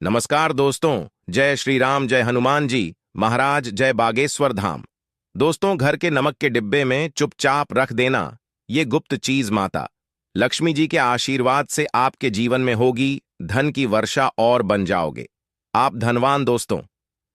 नमस्कार दोस्तों। जय श्री राम, जय हनुमान जी महाराज, जय बागेश्वर धाम। दोस्तों, घर के नमक के डिब्बे में चुपचाप रख देना ये गुप्त चीज माता लक्ष्मी जी के आशीर्वाद से आपके जीवन में होगी धन की वर्षा और बन जाओगे आप धनवान। दोस्तों,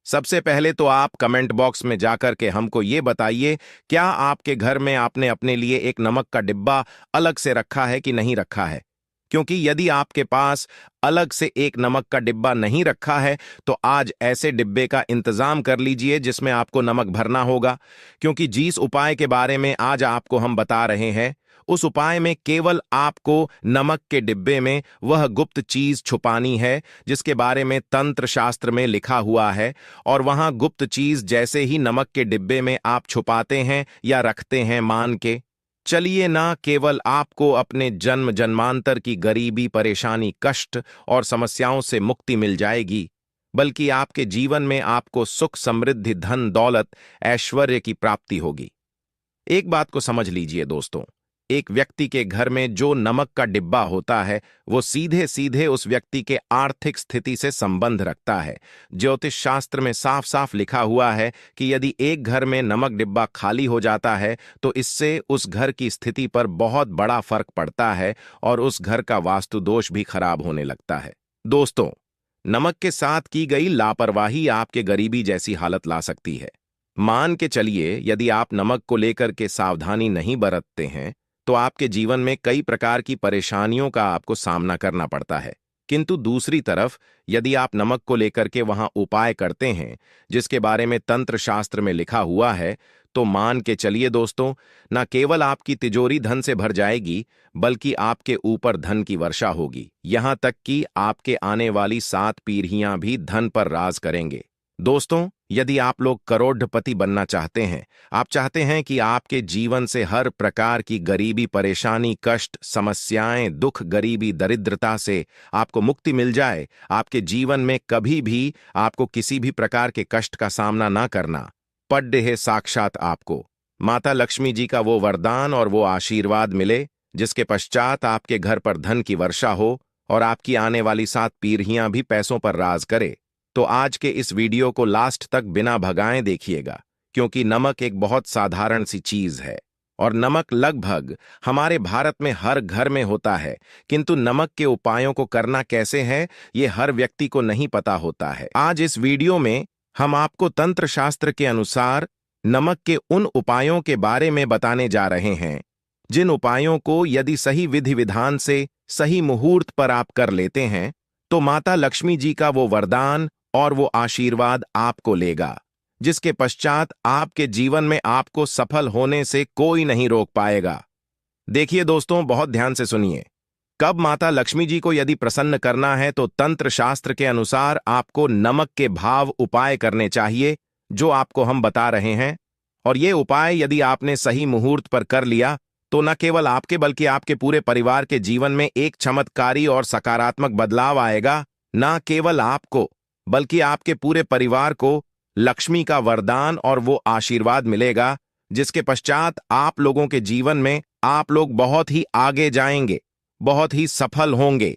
सबसे पहले तो आप कमेंट बॉक्स में जाकर के हमको ये बताइए, क्या आपके घर में आपने अपने लिए एक नमक का डिब्बा अलग से रखा है कि नहीं रखा है? क्योंकि यदि आपके पास अलग से एक नमक का डिब्बा नहीं रखा है तो आज ऐसे डिब्बे का इंतजाम कर लीजिए जिसमें आपको नमक भरना होगा। क्योंकि जिस उपाय के बारे में आज आपको हम बता रहे हैं उस उपाय में केवल आपको नमक के डिब्बे में वह गुप्त चीज छुपानी है जिसके बारे में तंत्र शास्त्र में लिखा हुआ है। और वहां गुप्त चीज जैसे ही नमक के डिब्बे में आप छुपाते हैं या रखते हैं, मान के चलिए, ना केवल आपको अपने जन्म जन्मांतर की गरीबी, परेशानी, कष्ट और समस्याओं से मुक्ति मिल जाएगी, बल्कि आपके जीवन में आपको सुख, समृद्धि, धन, दौलत, ऐश्वर्य की प्राप्ति होगी। एक बात को समझ लीजिए दोस्तों, एक व्यक्ति के घर में जो नमक का डिब्बा होता है वो सीधे सीधे उस व्यक्ति के आर्थिक स्थिति से संबंध रखता है। ज्योतिष शास्त्र में साफ साफ लिखा हुआ है कि यदि एक घर में नमक डिब्बा खाली हो जाता है तो इससे उस घर की स्थिति पर बहुत बड़ा फर्क पड़ता है और उस घर का वास्तु दोष भी खराब होने लगता है। दोस्तों, नमक के साथ की गई लापरवाही आपके गरीबी जैसी हालत ला सकती है। मान के चलिए, यदि आप नमक को लेकर के सावधानी नहीं बरतते हैं तो आपके जीवन में कई प्रकार की परेशानियों का आपको सामना करना पड़ता है। किंतु दूसरी तरफ यदि आप नमक को लेकर के वहां उपाय करते हैं जिसके बारे में तंत्र शास्त्र में लिखा हुआ है, तो मान के चलिए दोस्तों, न केवल आपकी तिजोरी धन से भर जाएगी बल्कि आपके ऊपर धन की वर्षा होगी। यहां तक कि आपके आने वाली 7 पीढ़ियां भी धन पर राज करेंगे। दोस्तों, यदि आप लोग करोड़पति बनना चाहते हैं, आप चाहते हैं कि आपके जीवन से हर प्रकार की गरीबी, परेशानी, कष्ट, समस्याएं, दुख, गरीबी, दरिद्रता से आपको मुक्ति मिल जाए, आपके जीवन में कभी भी आपको किसी भी प्रकार के कष्ट का सामना ना करना पड़े है, साक्षात आपको माता लक्ष्मी जी का वो वरदान और वो आशीर्वाद मिले जिसके पश्चात आपके घर पर धन की वर्षा हो और आपकी आने वाली 7 पीढ़ियां भी पैसों पर राज करे, तो आज के इस वीडियो को लास्ट तक बिना भगाए देखिएगा। क्योंकि नमक एक बहुत साधारण सी चीज है और नमक लगभग हमारे भारत में हर घर में होता है, किंतु नमक के उपायों को करना कैसे है ये हर व्यक्ति को नहीं पता होता है। आज इस वीडियो में हम आपको तंत्र शास्त्र के अनुसार नमक के उन उपायों के बारे में बताने जा रहे हैं जिन उपायों को यदि सही विधि विधान से सही मुहूर्त पर आप कर लेते हैं तो माता लक्ष्मी जी का वो वरदान और वो आशीर्वाद आपको लेगा, जिसके पश्चात आपके जीवन में आपको सफल होने से कोई नहीं रोक पाएगा। देखिए दोस्तों, बहुत ध्यान से सुनिए। कब माता लक्ष्मी जी को यदि प्रसन्न करना है तो तंत्र शास्त्र के अनुसार आपको नमक के भाव उपाय करने चाहिए जो आपको हम बता रहे हैं। और ये उपाय यदि आपने सही मुहूर्त पर कर लिया तो न केवल आपके बल्कि आपके पूरे परिवार के जीवन में एक चमत्कारी और सकारात्मक बदलाव आएगा। न केवल आपको बल्कि आपके पूरे परिवार को लक्ष्मी का वरदान और वो आशीर्वाद मिलेगा जिसके पश्चात आप लोगों के जीवन में आप लोग बहुत ही आगे जाएंगे, बहुत ही सफल होंगे।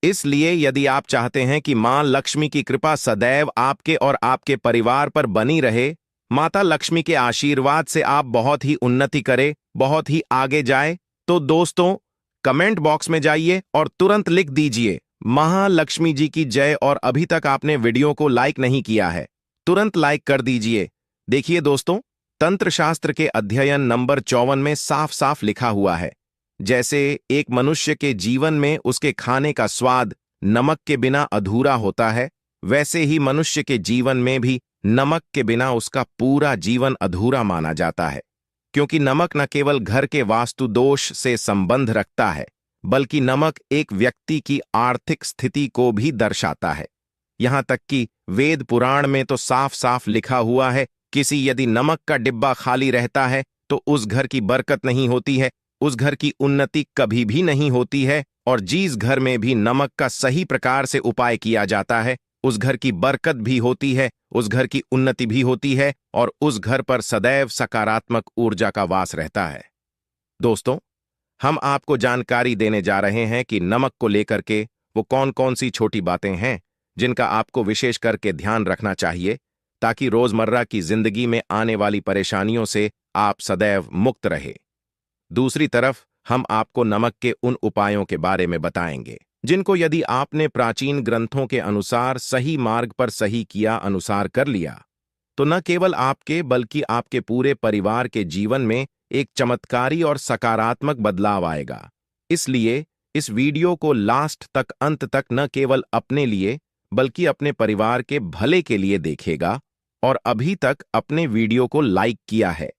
इसलिए यदि आप चाहते हैं कि मां लक्ष्मी की कृपा सदैव आपके और आपके परिवार पर बनी रहे, माता लक्ष्मी के आशीर्वाद से आप बहुत ही उन्नति करें, बहुत ही आगे जाए, तो दोस्तों कमेंट बॉक्स में जाइए और तुरंत लिख दीजिए महालक्ष्मी जी की जय। और अभी तक आपने वीडियो को लाइक नहीं किया है, तुरंत लाइक कर दीजिए। देखिए दोस्तों, तंत्र शास्त्र के अध्ययन नंबर 54 में साफ साफ लिखा हुआ है, जैसे एक मनुष्य के जीवन में उसके खाने का स्वाद नमक के बिना अधूरा होता है, वैसे ही मनुष्य के जीवन में भी नमक के बिना उसका पूरा जीवन अधूरा माना जाता है। क्योंकि नमक न केवल घर के वास्तु दोष से संबंध रखता है बल्कि नमक एक व्यक्ति की आर्थिक स्थिति को भी दर्शाता है। यहां तक कि वेद पुराण में तो साफ साफ लिखा हुआ है, किसी यदि नमक का डिब्बा खाली रहता है तो उस घर की बरकत नहीं होती है, उस घर की उन्नति कभी भी नहीं होती है। और जिस घर में भी नमक का सही प्रकार से उपाय किया जाता है उस घर की बरकत भी होती है, उस घर की उन्नति भी होती है और उस घर पर सदैव सकारात्मक ऊर्जा का वास रहता है। दोस्तों, हम आपको जानकारी देने जा रहे हैं कि नमक को लेकर के वो कौन कौन सी छोटी बातें हैं जिनका आपको विशेष करके ध्यान रखना चाहिए ताकि रोजमर्रा की जिंदगी में आने वाली परेशानियों से आप सदैव मुक्त रहे। दूसरी तरफ हम आपको नमक के उन उपायों के बारे में बताएंगे जिनको यदि आपने प्राचीन ग्रंथों के अनुसार सही मार्ग पर सही किया अनुसार कर लिया तो न केवल आपके बल्कि आपके पूरे परिवार के जीवन में एक चमत्कारी और सकारात्मक बदलाव आएगा। इसलिए इस वीडियो को लास्ट तक अंत तक न केवल अपने लिए बल्कि अपने परिवार के भले के लिए देखेगा। और अभी तक अपने वीडियो को लाइक किया है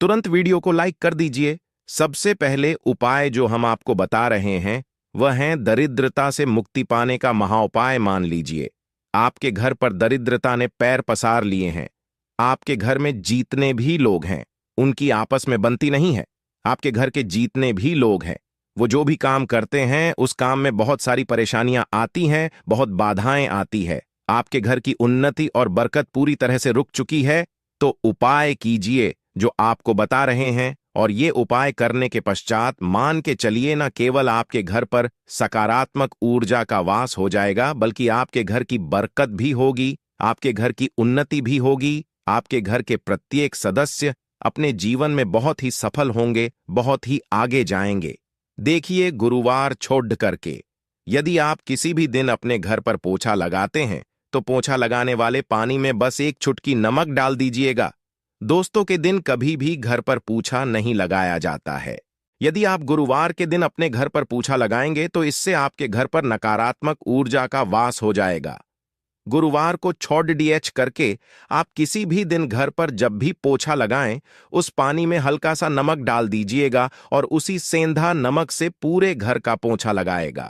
तुरंत वीडियो को लाइक कर दीजिए। सबसे पहले उपाय जो हम आपको बता रहे हैं वह है दरिद्रता से मुक्ति पाने का महाउपाय। मान लीजिए आपके घर पर दरिद्रता ने पैर पसार लिए हैं। आपके घर में जीतने भी लोग हैं, उनकी आपस में बनती नहीं है। आपके घर के जीतने भी लोग हैं, वो जो भी काम करते हैं उस काम में बहुत सारी परेशानियां आती हैं, बहुत बाधाएं आती है। आपके घर की उन्नति और बरकत पूरी तरह से रुक चुकी है। तो उपाय कीजिए जो आपको बता रहे हैं, और ये उपाय करने के पश्चात मान के चलिए न केवल आपके घर पर सकारात्मक ऊर्जा का वास हो जाएगा बल्कि आपके घर की बरकत भी होगी, आपके घर की उन्नति भी होगी। आपके घर के प्रत्येक सदस्य अपने जीवन में बहुत ही सफल होंगे, बहुत ही आगे जाएंगे। देखिए गुरुवार छोड़ करके यदि आप किसी भी दिन अपने घर पर पोछा लगाते हैं तो पोछा लगाने वाले पानी में बस एक चुटकी नमक डाल दीजिएगा। दोस्तों के दिन कभी भी घर पर पोछा नहीं लगाया जाता है। यदि आप गुरुवार के दिन अपने घर पर पोछा लगाएंगे तो इससे आपके घर पर नकारात्मक ऊर्जा का वास हो जाएगा। गुरुवार को छोड़ डीएच करके आप किसी भी दिन घर पर जब भी पोछा लगाएं उस पानी में हल्का सा नमक डाल दीजिएगा और उसी सेंधा नमक से पूरे घर का पोछा लगाएगा।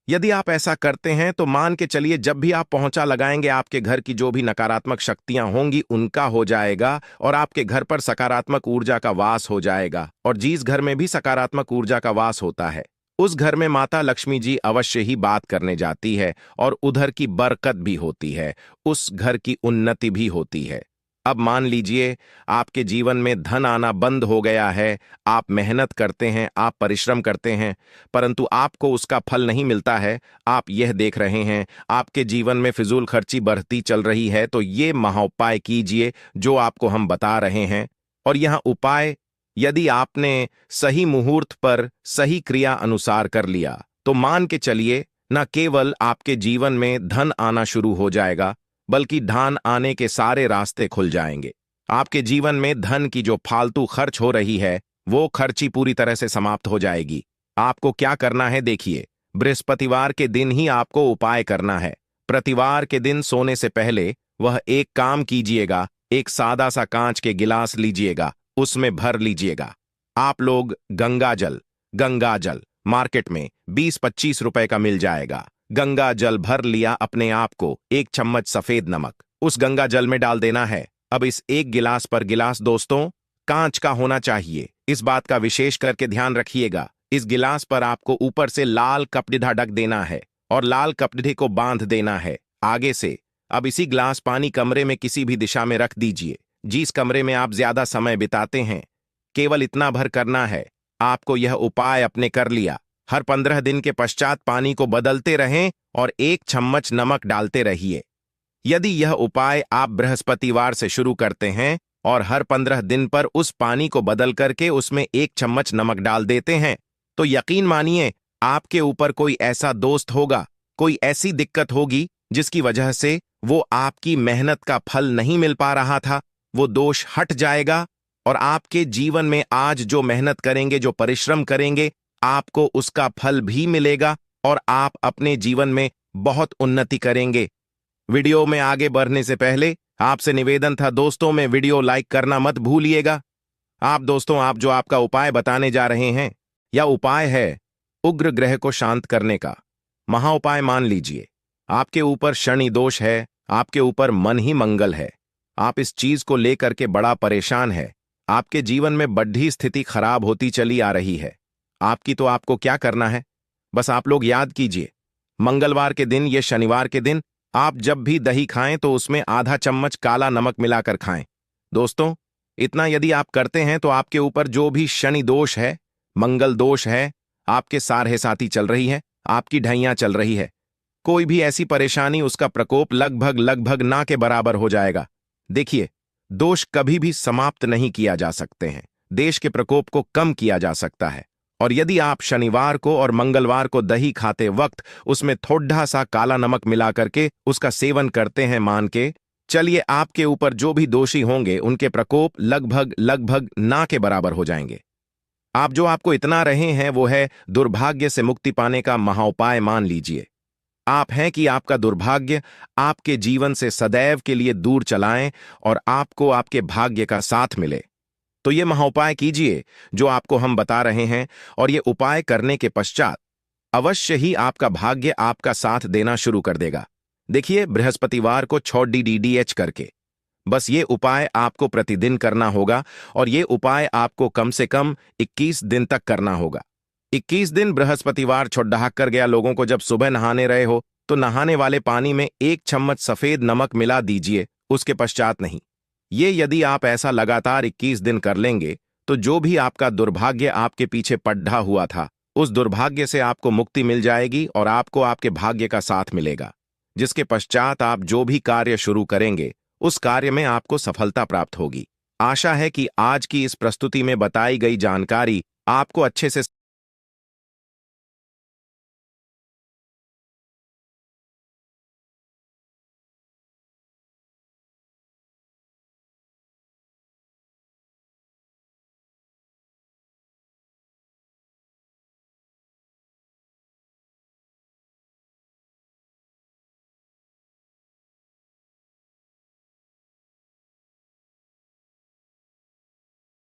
यदि आप ऐसा करते हैं तो मान के चलिए जब भी आप पोछा लगाएंगे आपके घर की जो भी नकारात्मक शक्तियां होंगी उनका हो जाएगा और आपके घर पर सकारात्मक ऊर्जा का वास हो जाएगा। और जिस घर में भी सकारात्मक ऊर्जा का वास होता है उस घर में माता लक्ष्मी जी अवश्य ही बात करने जाती है और उधर की बरकत भी होती है, उस घर की उन्नति भी होती है। अब मान लीजिए आपके जीवन में धन आना बंद हो गया है। आप मेहनत करते हैं, आप परिश्रम करते हैं, परंतु आपको उसका फल नहीं मिलता है। आप यह देख रहे हैं आपके जीवन में फिजूल खर्ची बढ़ती चल रही है। तो ये महाउपाय कीजिए जो आपको हम बता रहे हैं। और यह उपाय यदि आपने सही मुहूर्त पर सही क्रिया अनुसार कर लिया तो मान के चलिए न केवल आपके जीवन में धन आना शुरू हो जाएगा बल्कि धन आने के सारे रास्ते खुल जाएंगे। आपके जीवन में धन की जो फालतू खर्च हो रही है वो खर्ची पूरी तरह से समाप्त हो जाएगी। आपको क्या करना है देखिए, बृहस्पतिवार के दिन ही आपको उपाय करना है। प्रतिवार के दिन सोने से पहले वह एक काम कीजिएगा, एक सादा सा कांच के गिलास लीजिएगा, उसमें भर लीजिएगा। आप लोग गंगा जल मार्केट में 20-25 रुपए का मिल जाएगा। गंगा जल भर लिया, अपने आप को एक चम्मच सफेद नमक उस गंगा जल में डाल देना है। अब इस एक गिलास पर गिलास दोस्तों कांच का होना चाहिए, इस बात का विशेष करके ध्यान रखिएगा। इस गिलास पर आपको ऊपर से लाल कपड़िधा ढक देना है और लाल कपड़े को बांध देना है आगे से। अब इसी गिलास पानी कमरे में किसी भी दिशा में रख दीजिए, जिस कमरे में आप ज्यादा समय बिताते हैं। केवल इतना भर करना है। आपको यह उपाय अपने कर लिया। हर 15 दिन के पश्चात पानी को बदलते रहें और एक चम्मच नमक डालते रहिए। यदि यह उपाय आप बृहस्पतिवार से शुरू करते हैं और हर 15 दिन पर उस पानी को बदल करके उसमें एक चम्मच नमक डाल देते हैं तो यकीन मानिए आपके ऊपर कोई ऐसा दोस्त होगा, कोई ऐसी दिक्कत होगी जिसकी वजह से वो आपकी मेहनत का फल नहीं मिल पा रहा था, वो दोष हट जाएगा और आपके जीवन में आज जो मेहनत करेंगे, जो परिश्रम करेंगे, आपको उसका फल भी मिलेगा और आप अपने जीवन में बहुत उन्नति करेंगे। वीडियो में आगे बढ़ने से पहले आपसे निवेदन था दोस्तों, में वीडियो लाइक करना मत भूलिएगा। आप दोस्तों, आप जो आपका उपाय बताने जा रहे हैं यह उपाय है उग्र ग्रह को शांत करने का महाउपाय। मान लीजिए आपके ऊपर शनि दोष है, आपके ऊपर मन ही मंगल है, आप इस चीज को लेकर के बड़ा परेशान है, आपके जीवन में बढ़ी स्थिति खराब होती चली आ रही है आपकी। तो आपको क्या करना है, बस आप लोग याद कीजिए, मंगलवार के दिन या शनिवार के दिन आप जब भी दही खाएं तो उसमें आधा चम्मच काला नमक मिलाकर खाएं। दोस्तों, इतना यदि आप करते हैं तो आपके ऊपर जो भी शनि दोष है, मंगल दोष है, आपके सारहे साथी चल रही है, आपकी ढैया चल रही है, कोई भी ऐसी परेशानी, उसका प्रकोप लगभग लगभग ना के बराबर हो जाएगा। देखिए, दोष कभी भी समाप्त नहीं किया जा सकते हैं, देश के प्रकोप को कम किया जा सकता है। और यदि आप शनिवार को और मंगलवार को दही खाते वक्त उसमें थोड़ा सा काला नमक मिला करके उसका सेवन करते हैं, मान के चलिए आपके ऊपर जो भी दोषी होंगे उनके प्रकोप लगभग लगभग ना के बराबर हो जाएंगे। आप जो आपको इतना रहे हैं वो है दुर्भाग्य से मुक्ति पाने का महाउपाय मान लीजिए। आप हैं कि आपका दुर्भाग्य आपके जीवन से सदैव के लिए दूर चलाएं और आपको आपके भाग्य का साथ मिले। तो ये महाउपाय कीजिए जो आपको हम बता रहे हैं, और ये उपाय करने के पश्चात अवश्य ही आपका भाग्य आपका साथ देना शुरू कर देगा। देखिए, बृहस्पतिवार को 6 DDH करके बस ये उपाय आपको प्रतिदिन करना होगा, और ये उपाय आपको कम से कम 21 दिन तक करना होगा। 21 दिन बृहस्पतिवार छुड़ाक कर गया लोगों को जब सुबह नहाने रहे हो तो नहाने वाले पानी में 1 चम्मच सफेद नमक मिला दीजिए, उसके पश्चात नहीं। ये यदि आप ऐसा लगातार 21 दिन कर लेंगे तो जो भी आपका दुर्भाग्य आपके पीछे पड्ढा हुआ था, उस दुर्भाग्य से आपको मुक्ति मिल जाएगी और आपको आपके भाग्य का साथ मिलेगा, जिसके पश्चात आप जो भी कार्य शुरू करेंगे उस कार्य में आपको सफलता प्राप्त होगी। आशा है कि आज की इस प्रस्तुति में बताई गई जानकारी आपको अच्छे से